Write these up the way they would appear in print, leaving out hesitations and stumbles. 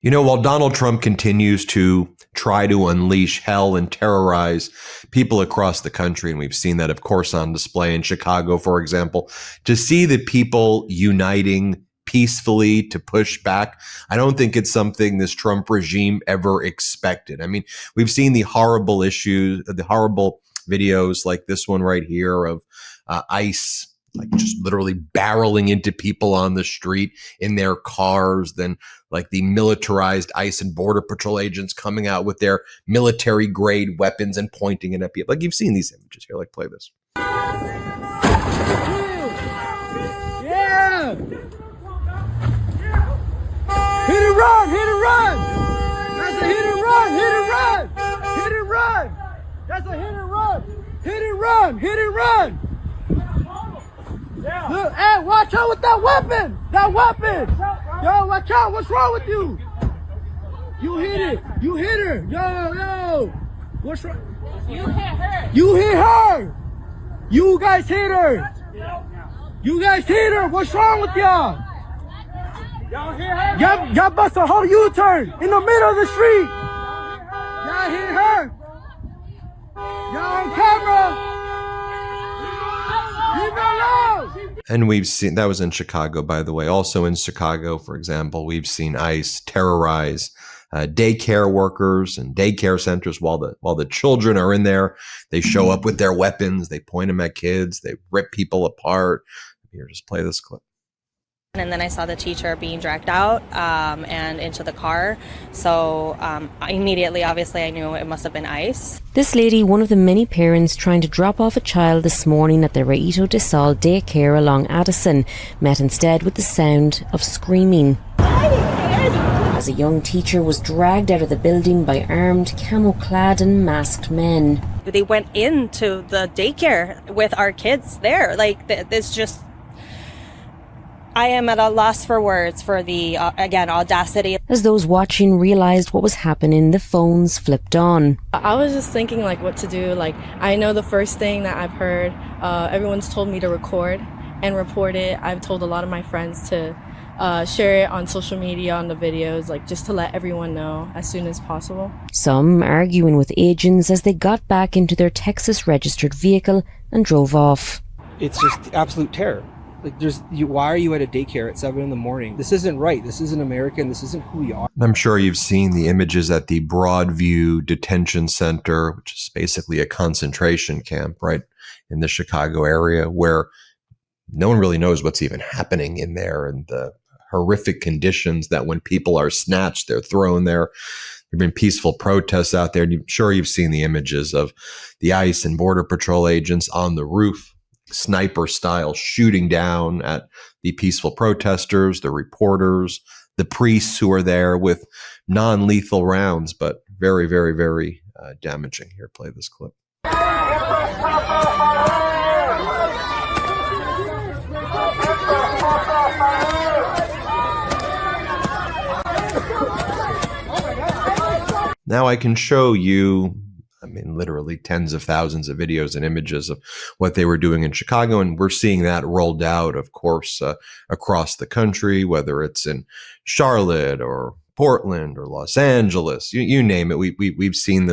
You know, while Donald Trump continues to try to unleash hell and terrorize people across the country, and we've seen that, of course, on display in Chicago, for example, to see the people uniting peacefully to push back, I don't think it's something this Trump regime ever expected. I mean, we've seen the horrible issues, the horrible videos like this one right here of ICE like just literally barreling into people on the street in their cars, then like the militarized ICE and Border Patrol agents coming out with their military grade weapons and pointing it at people. Like you've seen these images here, like play this. Yeah! Hit and run, hit and run! That's a hit and run, hit and run! Hit and run! That's a hit and run! Hit and run, hit and run! Yeah. Look, hey, watch out with that weapon! That weapon! Yo, watch out! What's wrong with you? You hit it! You hit her! Yo! What's wrong? You hit her! You hit her! You guys hit her! You guys hit her! What's wrong with y'all? Y'all hit her? Y'all bust a whole U-turn in the middle of the street! Y'all hit her! Y'all on camera! Leave her alone! And we've seen, that was in Chicago, by the way. Also in Chicago, for example, we've seen ICE terrorize daycare workers and daycare centers while the children are in there. They show up with their weapons. They point them at kids. They rip people apart. Here, just play this clip. And then I saw the teacher being dragged out and into the car. So immediately, obviously, I knew it must have been ICE. This lady, one of the many parents trying to drop off a child this morning at the Reito de Sol daycare along Addison, met instead with the sound of screaming. As a young teacher was dragged out of the building by armed, camo-clad and masked men. They went into the daycare with our kids there. Like, it's just... I am at a loss for words for the, again, audacity. As those watching realized what was happening, the phones flipped on. I was just thinking like what to do. Like, I know the first thing that I've heard, everyone's told me to record and report it. I've told a lot of my friends to share it on social media, on the videos, like just to let everyone know as soon as possible. Some arguing with agents as they got back into their Texas registered vehicle and drove off. It's just absolute terror. Like, why are you at a daycare at 7 a.m? This isn't right. This isn't American. This isn't who we are. I'm sure you've seen the images at the Broadview Detention Center, which is basically a concentration camp right in the Chicago area, where no one really knows what's even happening in there, and the horrific conditions that when people are snatched, they're thrown there. There have been peaceful protests out there. And I'm sure you've seen the images of the ICE and Border Patrol agents on the roof, sniper style, shooting down at the peaceful protesters, the reporters, the priests who are there with non-lethal rounds, but very, very, very damaging. Here, play this clip. Now I can show you, I mean, literally tens of thousands of videos and images of what they were doing in Chicago. And we're seeing that rolled out, of course, across the country, whether it's in Charlotte or Portland or Los Angeles, you name it. We've seen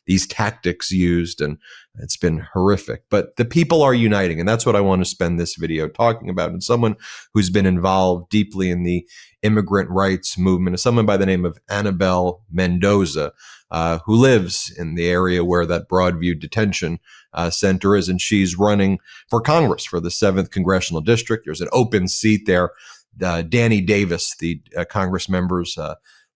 these tactics used, and it's been horrific. But the people are uniting, and that's what I want to spend this video talking about. And someone who's been involved deeply in the immigrant rights movement is someone by the name of Anabel Mendoza, who lives in the area where that Broadview Detention Center is, and she's running for Congress for the 7th Congressional District. There's an open seat there. Danny Davis, the Congress member's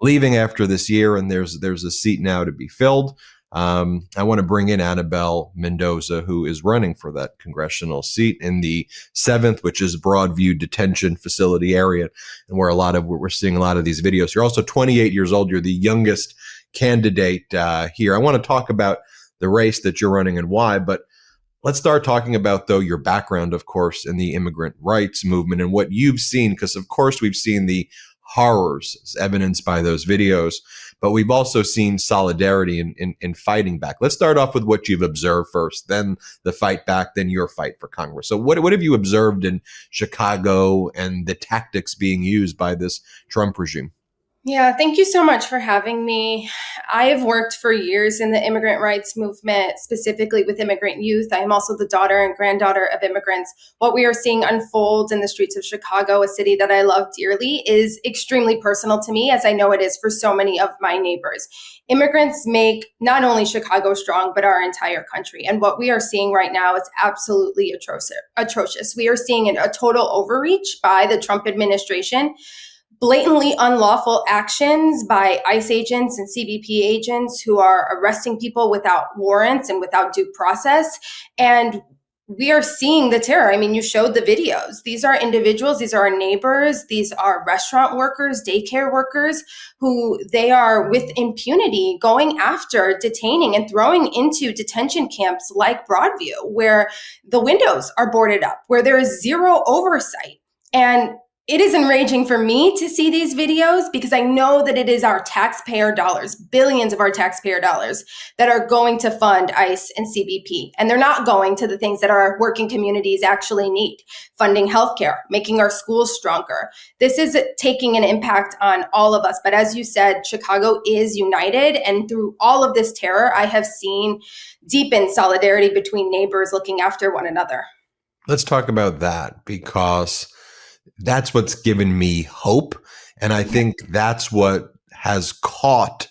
leaving after this year, and there's a seat now to be filled. I want to bring in Anabel Mendoza, who is running for that congressional seat in the 7th, which is Broadview Detention Facility area, and where we're seeing a lot of these videos. You're also 28 years old. You're the youngest candidate here. I want to talk about the race that you're running and why, but let's start talking about, though, your background, of course, in the immigrant rights movement and what you've seen, because, of course, we've seen the horrors as evidenced by those videos, but we've also seen solidarity in fighting back. Let's start off with what you've observed first, then the fight back, then your fight for Congress. So what have you observed in Chicago and the tactics being used by this Trump regime? Yeah, thank you so much for having me. I have worked for years in the immigrant rights movement, specifically with immigrant youth. I am also the daughter and granddaughter of immigrants. What we are seeing unfold in the streets of Chicago, a city that I love dearly, is extremely personal to me, as I know it is for so many of my neighbors. Immigrants make not only Chicago strong, but our entire country. And what we are seeing right now is absolutely atrocious. We are seeing a total overreach by the Trump administration, blatantly unlawful actions by ICE agents and CBP agents who are arresting people without warrants and without due process. And we are seeing the terror. I mean, you showed the videos. These are individuals, these are our neighbors, these are restaurant workers, daycare workers, who they are with impunity going after, detaining, and throwing into detention camps like Broadview, where the windows are boarded up, where there is zero oversight. And it is enraging for me to see these videos because I know that it is our taxpayer dollars, billions of our taxpayer dollars, that are going to fund ICE and CBP. And they're not going to the things that our working communities actually need: funding healthcare, making our schools stronger. This is taking an impact on all of us. But as you said, Chicago is united. And through all of this terror, I have seen deepened solidarity between neighbors looking after one another. Let's talk about that, because that's what's given me hope. And I think that's what has caught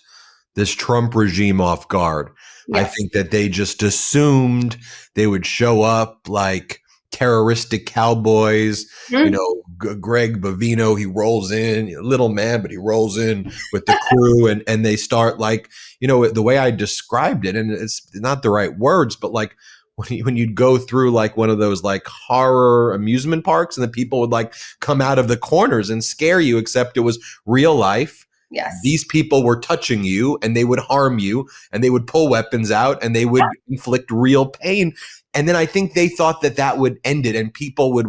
this Trump regime off guard. Yes. I think that they just assumed they would show up like terroristic cowboys. You know, Greg Bavino, he rolls in, little man, but he rolls in with the crew, and they start like, you know, the way I described it, and it's not the right words, but like, when you'd go through like one of those like horror amusement parks, and the people would like come out of the corners and scare you, except it was real life. Yes. These people were touching you, and they would harm you, and they would pull weapons out, and they would inflict real pain. And then I think they thought that that would end it, and people would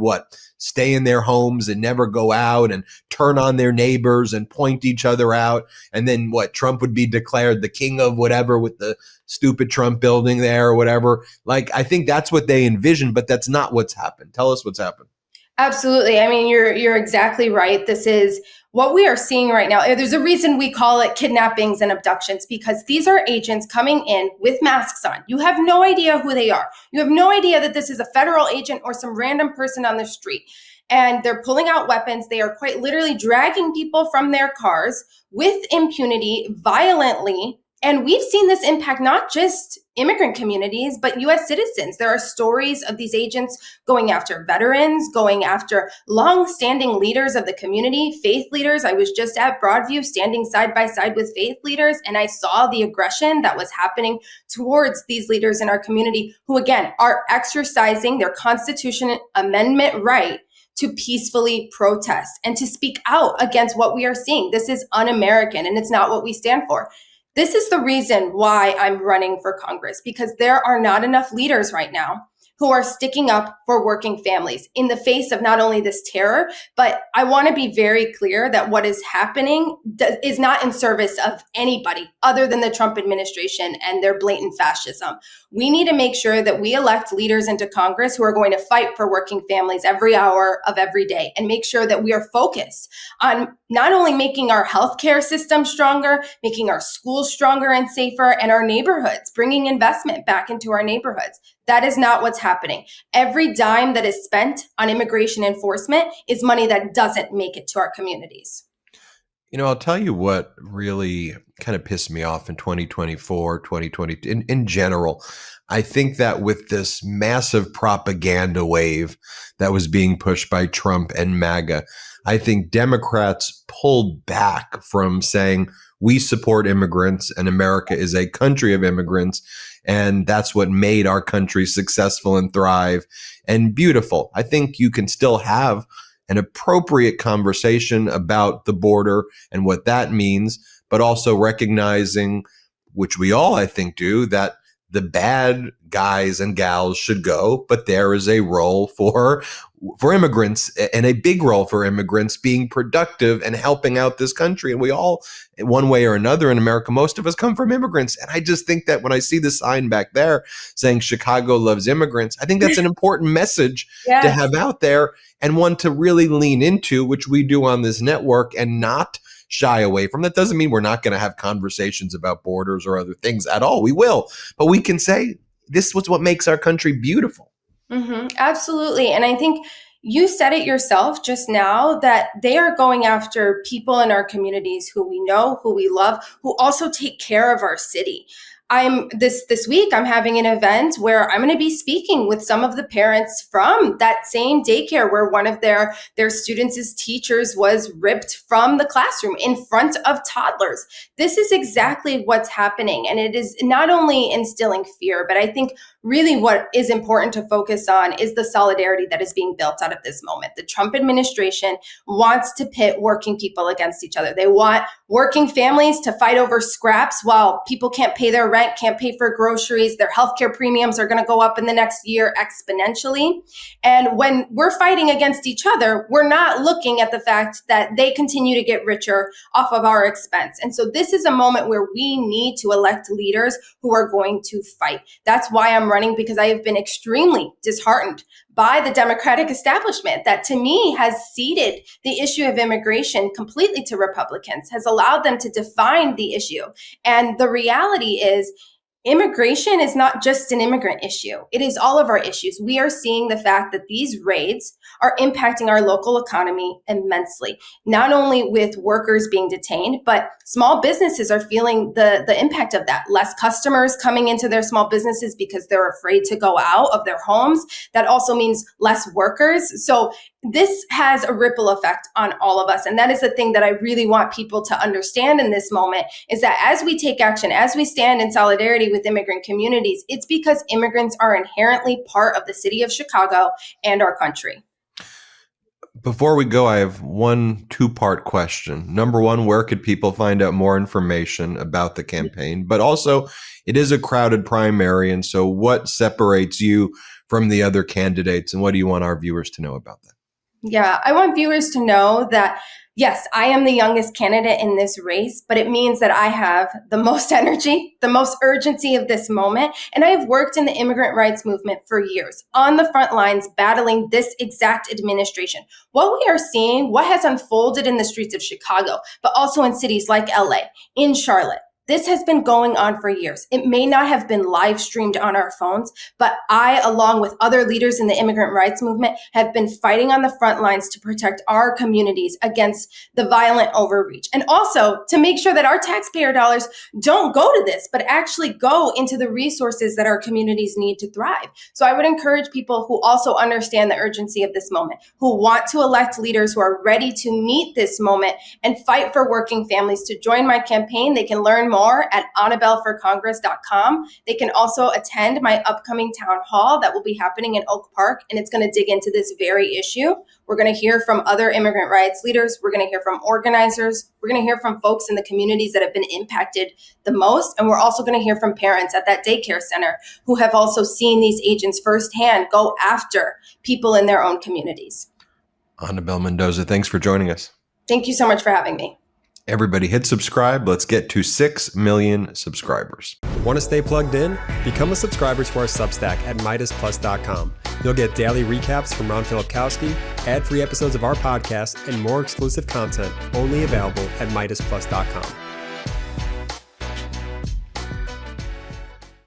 stay in their homes and never go out and turn on their neighbors and point each other out. And then Trump would be declared the king of whatever with the stupid Trump building there or whatever. Like, I think that's what they envisioned, but that's not what's happened. Tell us what's happened. Absolutely. I mean, you're exactly right. This is what we are seeing right now. There's a reason we call it kidnappings and abductions, because these are agents coming in with masks on. You have no idea who they are. You have no idea that this is a federal agent or some random person on the street. And they're pulling out weapons. They are quite literally dragging people from their cars with impunity, violently. And we've seen this impact not just immigrant communities, but U.S. citizens. There are stories of these agents going after veterans, going after long-standing leaders of the community, faith leaders. I was just at Broadview standing side by side with faith leaders, and I saw the aggression that was happening towards these leaders in our community who, again, are exercising their Constitution Amendment right to peacefully protest and to speak out against what we are seeing. This is un-American, and it's not what we stand for. This is the reason why I'm running for Congress, because there are not enough leaders right now who are sticking up for working families in the face of not only this terror, but I want to be very clear that what is happening is not in service of anybody other than the Trump administration and their blatant fascism. We need to make sure that we elect leaders into Congress who are going to fight for working families every hour of every day, and make sure that we are focused on not only making our healthcare system stronger, making our schools stronger and safer, and our neighborhoods, bringing investment back into our neighborhoods. That is not what's happening. Every dime that is spent on immigration enforcement is money that doesn't make it to our communities. You know, I'll tell you what really kind of pissed me off in 2024, 2020, in general. I think that with this massive propaganda wave that was being pushed by Trump and MAGA, I think Democrats pulled back from saying we support immigrants and America is a country of immigrants. And that's what made our country successful and thrive and beautiful. I think you can still have an appropriate conversation about the border and what that means, but also recognizing, which we all, I think, do, that the bad guys and gals should go, but there is a role for immigrants, and a big role for immigrants being productive and helping out this country. And we all, in one way or another in America, most of us come from immigrants. And I just think that when I see the sign back there saying Chicago loves immigrants, I think that's an important message to have out there, and one to really lean into, which we do on this network, and not shy away from. That doesn't mean we're not going to have conversations about borders or other things at all. We will, but we can say this was what makes our country beautiful. Absolutely. And I think you said it yourself just now that they are going after people in our communities who we know, who we love, who also take care of our city. This week, I'm having an event where I'm going to be speaking with some of the parents from that same daycare where one of their students' teachers was ripped from the classroom in front of toddlers. This is exactly what's happening. And it is not only instilling fear, but I think really what is important to focus on is the solidarity that is being built out of this moment. The Trump administration wants to pit working people against each other. They want working families to fight over scraps while people can't pay their rent, can't pay for groceries. Their healthcare premiums are going to go up in the next year exponentially. And when we're fighting against each other, we're not looking at the fact that they continue to get richer off of our expense. And so this is a moment where we need to elect leaders who are going to fight. That's why I'm running, because I have been extremely disheartened by the Democratic establishment that, to me, has ceded the issue of immigration completely to Republicans, has allowed them to define the issue. And the reality is, immigration is not just an immigrant issue. It is all of our issues. We are seeing the fact that these raids are impacting our local economy immensely, not only with workers being detained, but small businesses are feeling the impact of that. Less customers coming into their small businesses because they're afraid to go out of their homes. That also means less workers. So this has a ripple effect on all of us. And that is the thing that I really want people to understand in this moment, is that as we take action, as we stand in solidarity with immigrant communities, it's because immigrants are inherently part of the city of Chicago and our country. Before we go, I have one two-part question. Number one, where could people find out more information about the campaign? But also, it is a crowded primary, and so what separates you from the other candidates, and what do you want our viewers to know about that? Yeah, I want viewers to know that, yes, I am the youngest candidate in this race, but it means that I have the most energy, the most urgency of this moment. And I have worked in the immigrant rights movement for years, on the front lines, battling this exact administration. What we are seeing, what has unfolded in the streets of Chicago, but also in cities like LA, in Charlotte, this has been going on for years. It may not have been live streamed on our phones, but I, along with other leaders in the immigrant rights movement, have been fighting on the front lines to protect our communities against the violent overreach. And also to make sure that our taxpayer dollars don't go to this, but actually go into the resources that our communities need to thrive. So I would encourage people who also understand the urgency of this moment, who want to elect leaders who are ready to meet this moment and fight for working families, to join my campaign. They can learn more at AnabelForCongress.com. They can also attend my upcoming town hall that will be happening in Oak Park, and it's going to dig into this very issue. We're going to hear from other immigrant rights leaders. We're going to hear from organizers. We're going to hear from folks in the communities that have been impacted the most. And we're also going to hear from parents at that daycare center who have also seen these agents firsthand go after people in their own communities. Anabel Mendoza, thanks for joining us. Thank you so much for having me. Everybody hit subscribe. Let's get to 6 million subscribers. Want to stay plugged in? Become a subscriber to our Substack at MeidasPlus.com. You'll get daily recaps from Ron Filipkowski, ad-free episodes of our podcast, and more exclusive content only available at MeidasPlus.com.